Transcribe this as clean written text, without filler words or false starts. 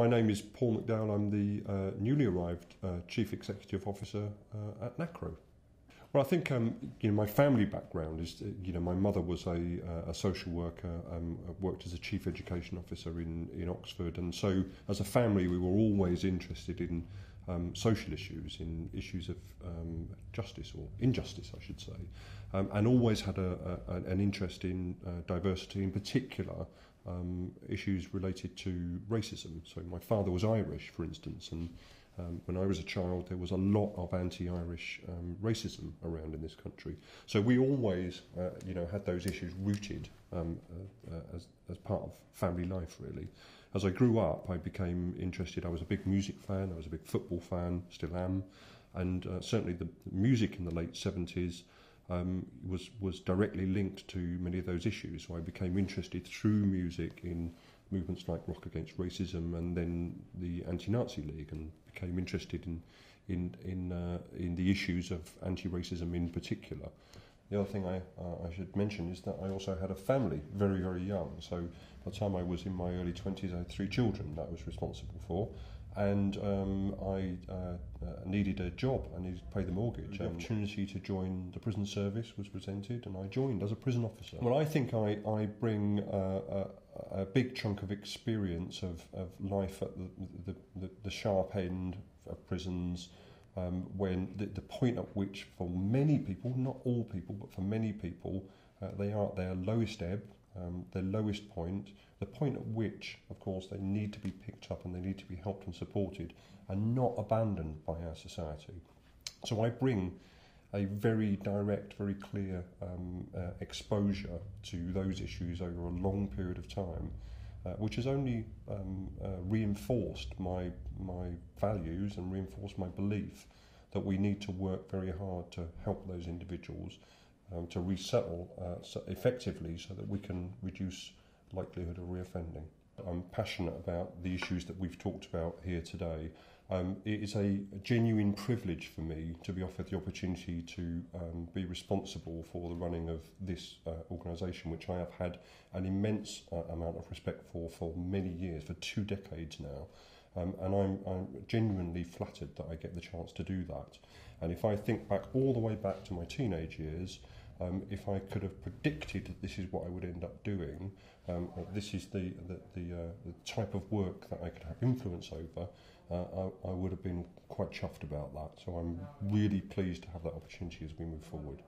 my name is Paul McDowell. I'm the newly arrived Chief Executive Officer at Nacro. Well, I think my family background is, my mother was a social worker, worked as a Chief Education Officer in Oxford, and so as a family we were always interested in social issues, in issues of justice or injustice, I should say, and always had an interest in diversity, in particular issues related to racism. So my father was Irish, for instance, and when I was a child there was a lot of anti-Irish racism around in this country. So we always had those issues rooted as part of family life, really. As I grew up, I became interested. I was a big music fan, I was a big football fan, still am, and certainly the music in the late 70s was directly linked to many of those issues. So I became interested through music in movements like Rock Against Racism and then the Anti-Nazi League, and became interested in the issues of anti-racism in particular. The other thing I should mention is that I also had a family very, very young. So by the time I was in my early 20s, I had 3 children that I was responsible for, and I needed a job. I needed to pay the mortgage. The opportunity to join the prison service was presented, and I joined as a prison officer. Well, I think I bring a big chunk of experience of life at the sharp end of prisons, when the point at which, for many people, not all people, but for many people, they are at their lowest ebb, their lowest point, the point at which, of course, they need to be picked up and they need to be helped and supported and not abandoned by our society. So I bring a very direct, very clear exposure to those issues over a long period of time, which has only reinforced my values and reinforced my belief that we need to work very hard to help those individuals to resettle effectively so that we can reduce likelihood of reoffending. I'm passionate about the issues that we've talked about here today. It is a genuine privilege for me to be offered the opportunity to be responsible for the running of this organisation, which I have had an immense amount of respect for many years, for 2 decades now. And I'm genuinely flattered that I get the chance to do that. And if I think back all the way back to my teenage years, if I could have predicted that this is what I would end up doing, this is the type of work that I could have influence over, I would have been quite chuffed about that. So I'm really pleased to have that opportunity as we move forward.